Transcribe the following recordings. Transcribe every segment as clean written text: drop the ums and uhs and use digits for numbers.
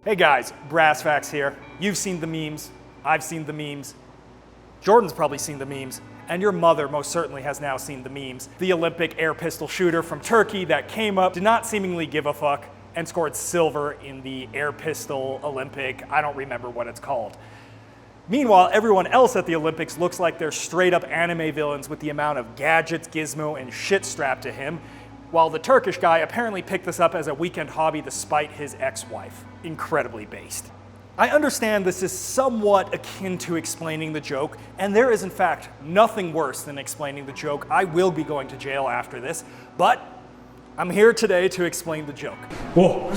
Hey guys, Brass Facts here. You've seen the memes, I've seen the memes, Jordan's probably seen the memes, and your mother most certainly has now seen the memes. The Olympic air pistol shooter from Turkey that came up, did not seemingly give a fuck, and scored silver in the air pistol Olympic, I don't remember what it's called. Meanwhile, everyone else at the Olympics looks like they're straight up anime villains with the amount of gadgets, gizmo, and shit strapped to him, while the Turkish guy apparently picked this up as a weekend hobby despite his ex-wife. Incredibly based. I understand this is somewhat akin to explaining the joke, and there is in fact nothing worse than explaining the joke. I will be going to jail after this, but I'm here today to explain the joke. Whoa,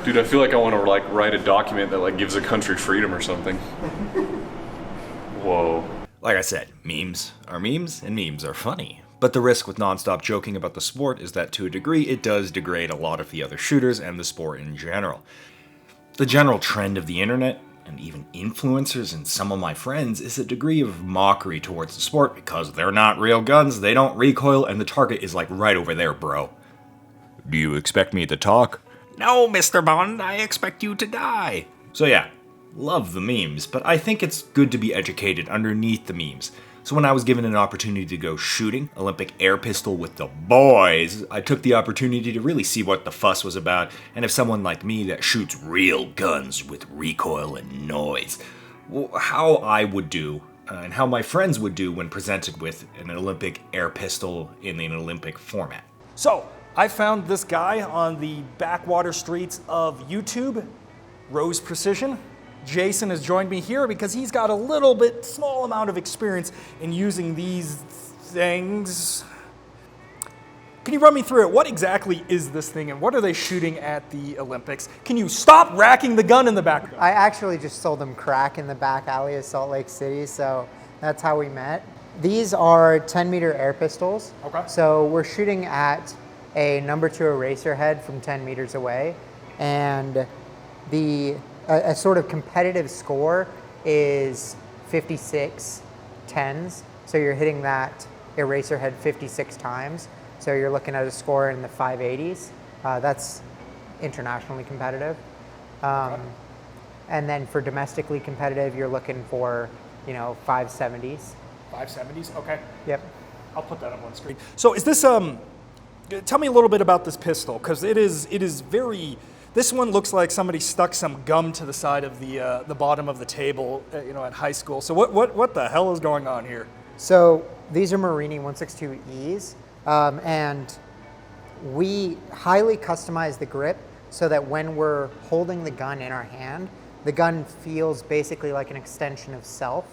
dude, I feel like I want to write a document that gives a country freedom or something. Whoa. Like I said, memes are memes, and memes are funny. But the risk with nonstop joking about the sport is that to a degree, it does degrade a lot of the other shooters and the sport in general. The general trend of the internet, and even influencers and some of my friends, is a degree of mockery towards the sport because they're not real guns, they don't recoil, and the target is right over there, bro. Do you expect me to talk? No, Mr. Bond, I expect you to die. So yeah, love the memes, but I think it's good to be educated underneath the memes. So when I was given an opportunity to go shooting Olympic air pistol with the boys, I took the opportunity to really see what the fuss was about, and if someone like me that shoots real guns with recoil and noise, how I would do, and how my friends would do when presented with an Olympic air pistol in an Olympic format. So, I found this guy on the backwater streets of YouTube, Rose Precision. Jason has joined me here because he's got a little bit small amount of experience in using these things. Can you run me through it? What exactly is this thing and what are they shooting at the Olympics? Can you stop racking the gun in the back? I actually just sold them crack in the back alley of Salt Lake City, so that's how we met. These are 10-meter air pistols. Okay. So we're shooting at a number 2 eraser head from 10 meters away, and a sort of competitive score is 56 tens. So you're hitting that eraser head 56 times. So you're looking at a score in the 580s. That's internationally competitive. And then for domestically competitive, you're looking for, 570s. 570s, okay. Yep. I'll put that up on screen. So is this, tell me a little bit about this pistol, because it is very, this one looks like somebody stuck some gum to the side of the bottom of the table, at high school. So what the hell is going on here? So these are Marini 162Es, and we highly customize the grip so that when we're holding the gun in our hand, the gun feels basically like an extension of self.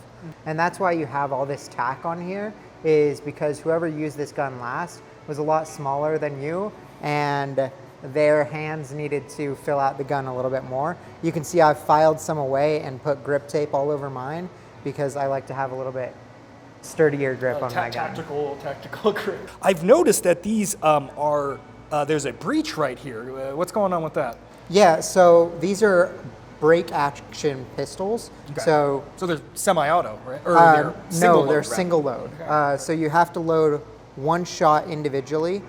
And that's why you have all this tack on here, is because whoever used this gun last was a lot smaller than you, and their hands needed to fill out the gun a little bit more. You can see I've filed some away and put grip tape all over mine because I like to have a little bit sturdier grip on my gun. Tactical grip. I've noticed that these there's a breech right here. What's going on with that? Yeah, so these are break action pistols. Okay. So they're semi-auto, right? Or they're single load, they're rather. single load. Okay. So you have to load one shot individually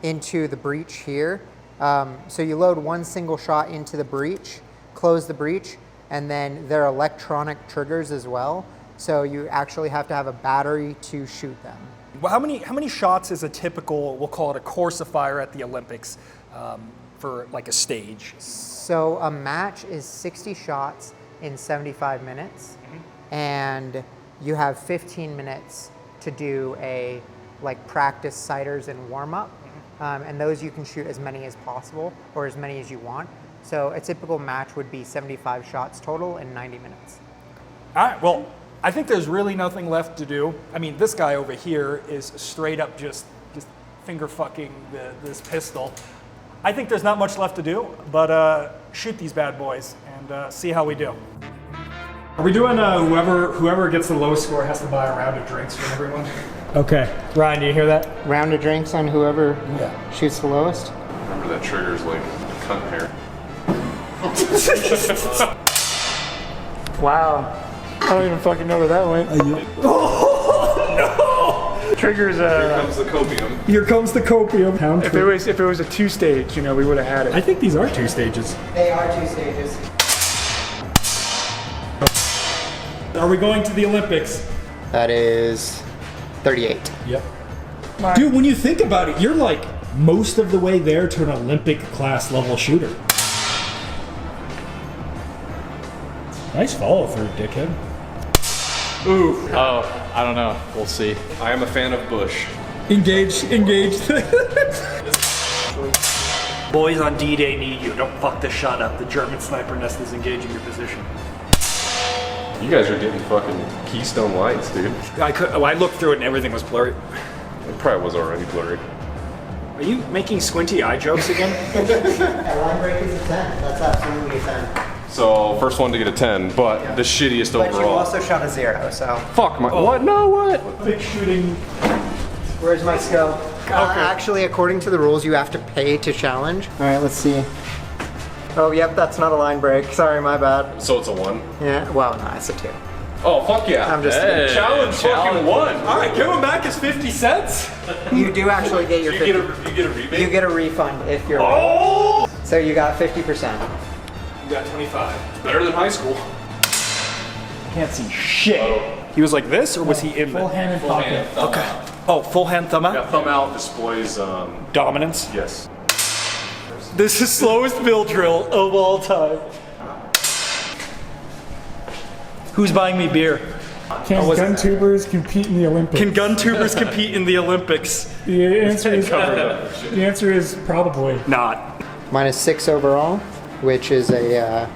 into the breech here. So you load one single shot into the breech, close the breech, and then they're electronic triggers as well. So you actually have to have a battery to shoot them. Well, how many shots is a typical, we'll call it a course of fire at the Olympics for like a stage? So a match is 60 shots in 75 minutes, and you have 15 minutes to do a practice sighters and warm up. And those you can shoot as many as possible or as many as you want. So a typical match would be 75 shots total in 90 minutes. All right, well, I think there's really nothing left to do. I mean, this guy over here is straight up just finger fucking this pistol. I think there's not much left to do, but shoot these bad boys and see how we do. Are we doing whoever gets the lowest score has to buy a round of drinks for everyone? Okay. Ryan, do you hear that? Round of drinks on whoever shoots the lowest. Remember that trigger's like cunt hair. Wow. I don't even fucking know where that went. No! triggers Here comes the copium. Here comes the copium. Pound if it was a 2-stage, you know, we would have had it. I think these are 2 stages. They are 2 stages. Are we going to the Olympics? That is 38. Yep. Dude, when you think about it, you're like most of the way there to an Olympic class level shooter. Nice follow through, dickhead. Ooh. Oh, I don't know. We'll see. I am a fan of Bush. Engage. Boys on D-Day need you. Don't fuck this shot up. The German sniper nest is engaging your position. You guys are getting fucking Keystone Lights, dude. I looked through it and everything was blurry. It probably was already blurry. Are you making squinty eye jokes again? Line break is a 10. That's absolutely a 10. So, first one to get a 10, but the shittiest But you overall. also shot a 0, so. Fuck my. What? No, what? Big shooting. Where's my scope? Actually, according to the rules, you have to pay to challenge. All right, let's see. Oh, yep, that's not a line break. Sorry, my bad. So it's a 1? Yeah, well, no, it's a 2. Oh, fuck yeah. I'm just Challenge fucking 1. Alright, give him back his 50 cents. You do actually get your 50. You get a rebate? You get a refund if you're Oh! So you got 50%. You got 25. Better than high school. Can't see shit. He was like this, or was he in Full the... hand and pocket. Okay. Oh, full hand thumb out? Yeah, thumb out displays, Dominance. yes. This is slowest build drill of all time. Who's buying me beer? Can gun tubers compete in the Olympics? Can gun tubers compete in the Olympics? The answer is probably Not. Minus 6 overall, which is a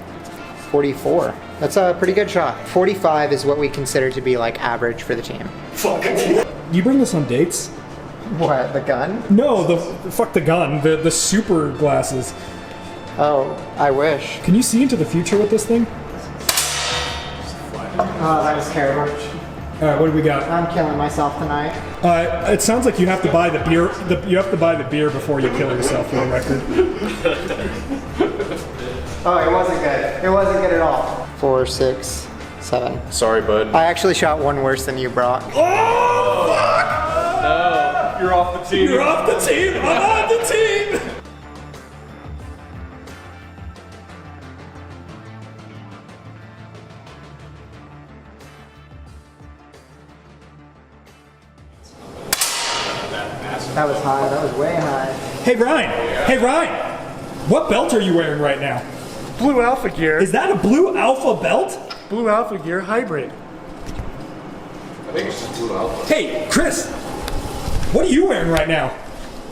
44. That's a pretty good shot. 45 is what we consider to be like average for the team. Fuck it. You bring this on dates? What, the gun? No, fuck the gun. The super glasses. Oh, I wish. Can you see into the future with this thing? Oh, that was terrible. All right, what do we got? I'm killing myself tonight. It sounds like you have to buy the beer. You have to buy the beer before you kill yourself, for the record. Oh, it wasn't good. It wasn't good at all. 4, 6, 7. Sorry, bud. I actually shot one worse than you, Brock. Oh, fuck! No. You're off the team. You're off the team. I'm on the team. That was high. That was way high. Hey Ryan. Hey Ryan. What belt are you wearing right now? Blue Alpha Gear. Is that a Blue Alpha belt? Blue Alpha Gear hybrid. I think it's just Blue Alpha. Hey, Chris. What are you wearing right now?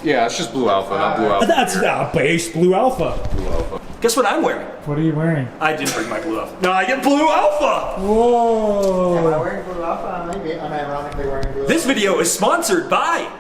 Yeah, it's just Blue Alpha, not Blue Alpha. That's base Blue Alpha. Blue Alpha. Guess what I'm wearing? What are you wearing? I didn't bring my blue alpha. No, I get blue alpha! Am I Whoa. wearing blue alpha? I might be unironically wearing blue This video is sponsored by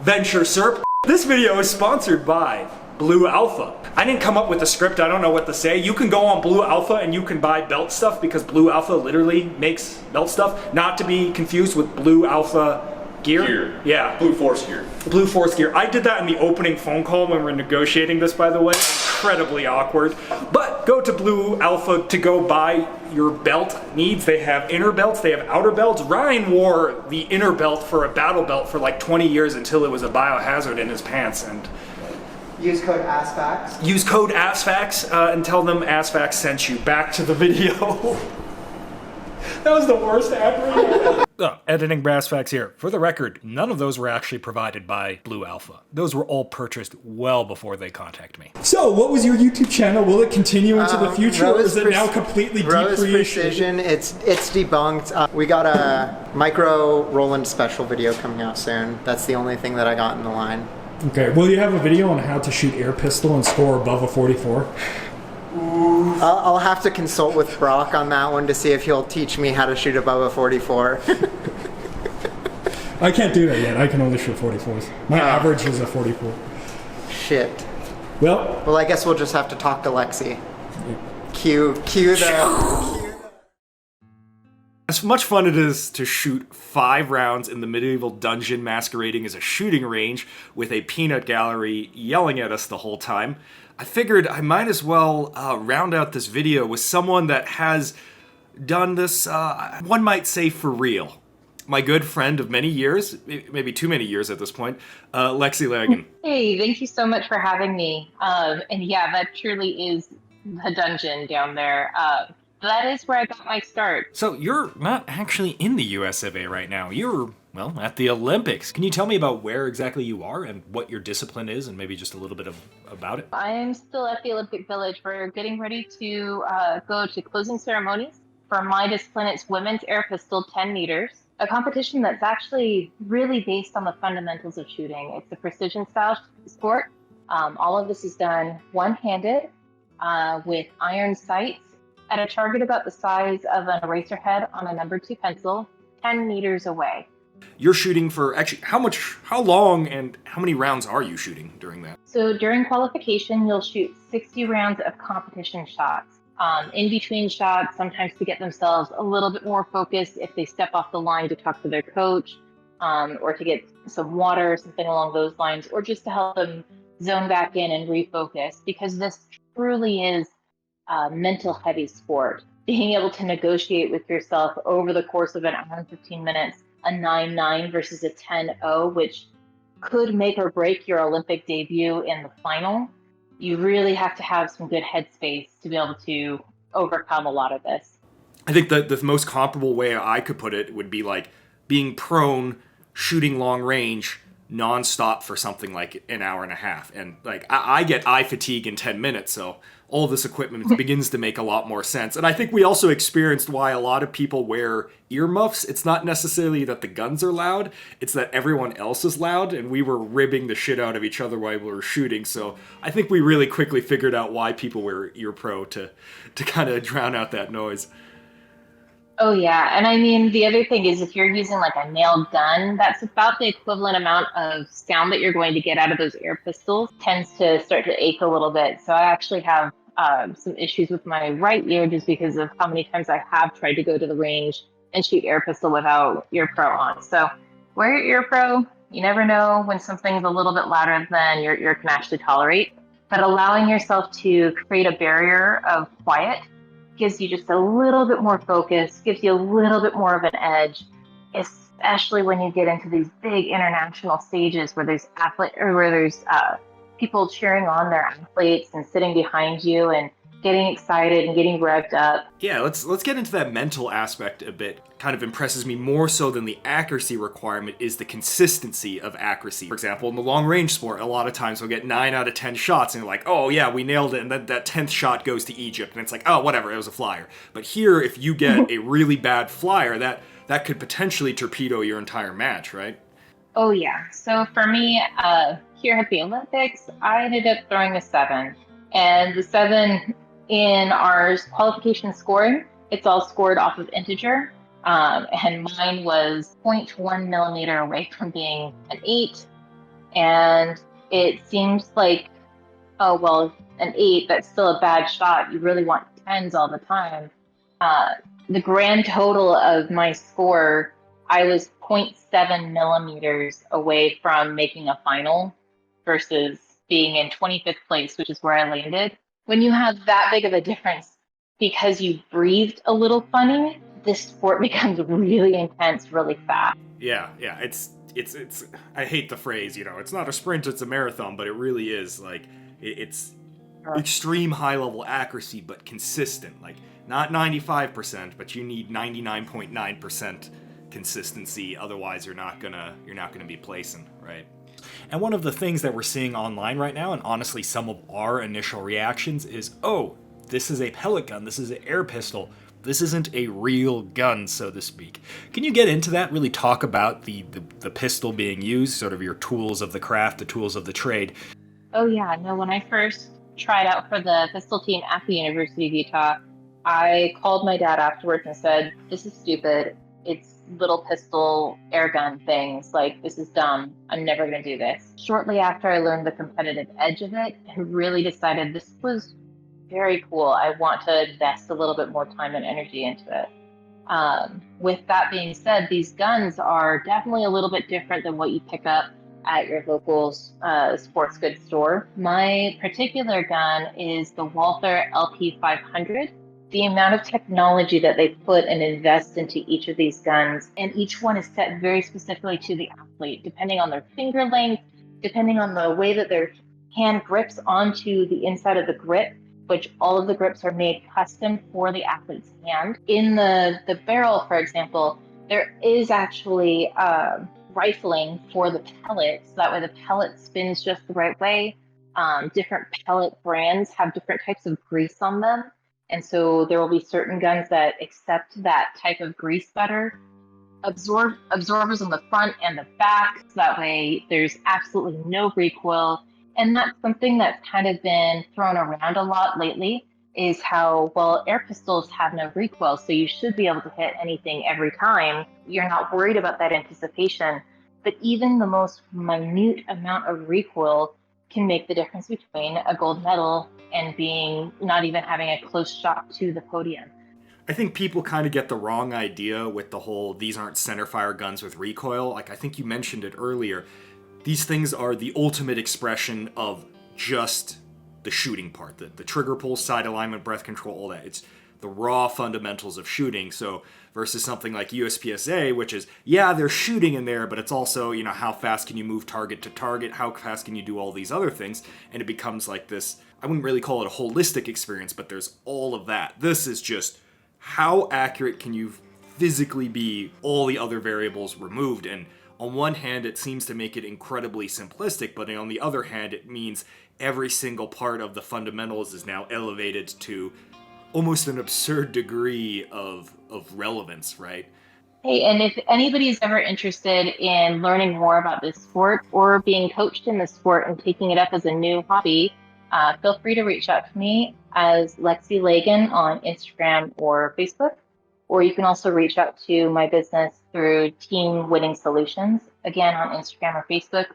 Venture Serp. This video is sponsored by Blue Alpha. I didn't come up with the script, I don't know what to say. You can go on Blue Alpha and you can buy belt stuff because Blue Alpha literally makes belt stuff. Not to be confused with Blue Alpha gear. Yeah. Blue Force gear. Blue Force gear. I did that in the opening phone call when we were negotiating this, by the way. Incredibly awkward. But go to Blue Alpha to go buy your belt needs. They have inner belts, they have outer belts. Ryan wore the inner belt for a battle belt for like 20 years until it was a biohazard in his pants. And Use code ASFAX. use code ASFAX and tell them ASFAX sent you. Back to the video. That was the worst ad read. Editing brass facts here. For the record, none of those were actually provided by Blue Alpha. Those were all purchased well before they contacted me. So, what was your YouTube channel? Will it continue into the future, or is it Rose now completely Rose depreciated? Precision, it's debunked. We got a micro Roland special video coming out soon. That's the only thing that I got in the line. Okay, will you have a video on how to shoot air pistol and score above a 44? I'll have to consult with Brock on that one to see if he'll teach me how to shoot above a 44. I can't do that yet. I can only shoot 44s. My average is a 44. Shit. Well, I guess we'll just have to talk to Lexi. Cue the... As much fun it is to shoot 5 rounds in the medieval dungeon masquerading as a shooting range with a peanut gallery yelling at us the whole time, I figured I might as well round out this video with someone that has done this, one might say for real. my good friend of many years, maybe too many years at this point, Lexi Lagan. Hey, thank you so much for having me. And yeah, that truly is the dungeon down there. That is where I got my start. So you're not actually in the US of A right now. You're, well, at the Olympics. Can you tell me about where exactly you are and what your discipline is and maybe just a little bit about it? I am still at the Olympic Village. We're getting ready to go to closing ceremonies. For my discipline, it's women's air pistol, 10 meters, a competition that's actually really based on the fundamentals of shooting. It's a precision style sport. All of this is done one-handed with iron sights at a target about the size of an eraser head on a number 2 pencil, 10 meters away. You're shooting for, actually, how long and how many rounds are you shooting during that? So during qualification, you'll shoot 60 rounds of competition shots. In between shots, sometimes to get themselves a little bit more focused if they step off the line to talk to their coach, or to get some water, something along those lines, or just to help them zone back in and refocus, because this truly is a mental heavy sport. Being able to negotiate with yourself over the course of an hour and 15 minutes, a 9-9 versus a 10-0, which could make or break your Olympic debut in the final. You really have to have some good headspace to be able to overcome a lot of this. I think the most comparable way I could put it would be like being prone, shooting long range, nonstop for something like an hour and a half. And like I get eye fatigue in 10 minutes, so all this equipment begins to make a lot more sense. And I think we also experienced why a lot of people wear earmuffs. It's not necessarily that the guns are loud, it's that everyone else is loud, and we were ribbing the shit out of each other while we were shooting. So I think we really quickly figured out why people wear ear pro to kind of drown out that noise. Oh yeah, and I mean, the other thing is if you're using like a nailed gun, that's about the equivalent amount of sound that you're going to get out of those air pistols. Tends to start to ache a little bit. So I actually have some issues with my right ear just because of how many times I have tried to go to the range and shoot air pistol without ear pro on. So wear your ear pro. You never know when something's a little bit louder than your ear can actually tolerate. But allowing yourself to create a barrier of quiet gives you just a little bit more focus, gives you a little bit more of an edge, especially when you get into these big international stages where there's people cheering on their athletes and sitting behind you and getting excited and getting revved up. Yeah, let's get into that mental aspect a bit. Kind of impresses me more so than the accuracy requirement is the consistency of accuracy. For example, in the long range sport, a lot of times we'll get 9 out of 10 shots and you're like, oh yeah, we nailed it, and then that 10th shot goes to Egypt, and it's like, oh, whatever, it was a flyer. But here, if you get a really bad flyer, that could potentially torpedo your entire match, right? Oh yeah. So for me, here at the Olympics, I ended up throwing a 7. And the 7 in our qualification scoring, it's all scored off of integer. And mine was 0.1 millimeter away from being an 8. And it seems like, oh, well, an 8, that's still a bad shot. You really want 10s all the time. The grand total of my score, I was 0.7 millimeters away from making a final versus being in 25th place, which is where I landed. When you have that big of a difference because you breathed a little funny, this sport becomes really intense really fast. Yeah, it's I hate the phrase, it's not a sprint, it's a marathon, but it really is. Like, it's extreme high level accuracy, but consistent. Like, not 95%, but you need 99.9% consistency, otherwise you're not gonna be placing, right? And one of the things that we're seeing online right now, and honestly some of our initial reactions, is, oh, this is a pellet gun, this is an air pistol, this isn't a real gun, so to speak. Can you get into that, really talk about the pistol being used, sort of your tools of the craft, the tools of the trade? Oh yeah, no, when I first tried out for the pistol team at the University of Utah, I called my dad afterwards and said, this is stupid. It's little pistol air gun things. Like, this is dumb. I'm never going to do this. Shortly after I learned the competitive edge of it, I really decided this was very cool. I want to invest a little bit more time and energy into it. With that being said, these guns are definitely a little bit different than what you pick up at your local sports goods store. My particular gun is the Walther LP500. the amount of technology that they put and invest into each of these guns, and each one is set very specifically to the athlete, depending on their finger length, depending on the way that their hand grips onto the inside of the grip, which all of the grips are made custom for the athlete's hand. In the barrel, for example, there is actually rifling for the pellet, so that way the pellet spins just the right way. Different pellet brands have different types of grease on them. And so there will be certain guns that accept that type of grease better. Absorbers on the front and the back, so that way there's absolutely no recoil. And that's something that's kind of been thrown around a lot lately, is how, well, air pistols have no recoil, so you should be able to hit anything every time. You're not worried about that anticipation. But even the most minute amount of recoil can make the difference between a gold medal and being not even having a close shot to the podium. I think people kind of get the wrong idea with the whole these aren't centerfire guns with recoil. Like I think you mentioned it earlier. These things are the ultimate expression of just the shooting part. The trigger pull, side alignment, breath control, all that. It's the raw fundamentals of shooting. So versus something like USPSA, which is, yeah, there's shooting in there, but it's also, you know, how fast can you move target to target? How fast can you do all these other things? And it becomes like this, I wouldn't really call it a holistic experience, but there's all of that. This is just how accurate can you physically be, all the other variables removed. And on one hand, it seems to make it incredibly simplistic, but on the other hand, it means every single part of the fundamentals is now elevated to almost an absurd degree of relevance, right? Hey, and if anybody's ever interested in learning more about this sport or being coached in the sport and taking it up as a new hobby, feel free to reach out to me as Lexi Lagan on Instagram or Facebook. Or you can also reach out to my business through Team Winning Solutions, again on Instagram or Facebook,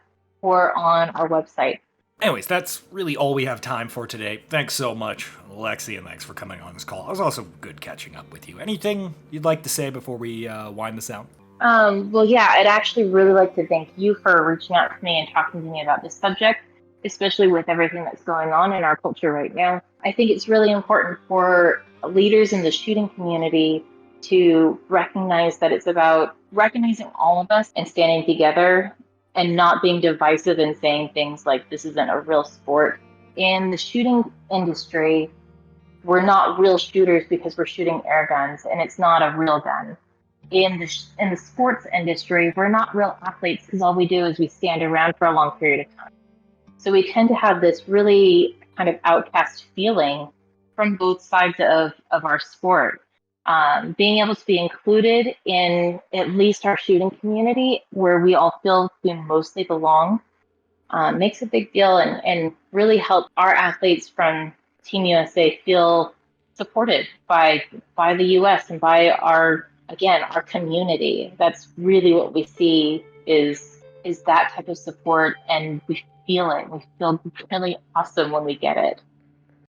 or on our website. Anyways, that's really all we have time for today. Thanks so much, Lexi, and thanks for coming on this call. It was also good catching up with you. Anything you'd like to say before we wind this out? Well, yeah, I'd actually really like to thank you for reaching out to me and talking to me about this subject, especially with everything that's going on in our culture right now. I think it's really important for leaders in the shooting community to recognize that it's about recognizing all of us and standing together and not being divisive and saying things like this isn't a real sport. In the shooting industry, we're not real shooters because we're shooting air guns, and it's not a real gun. In the sports industry, we're not real athletes because all we do is we stand around for a long period of time. So we tend to have this really kind of outcast feeling from both sides of our sport. Being able to be included in at least our shooting community where we all feel we mostly belong makes a big deal and really help our athletes from Team USA feel supported by the US and by our community. That's really what we see is that type of support, and we feel it. We feel really awesome when we get it.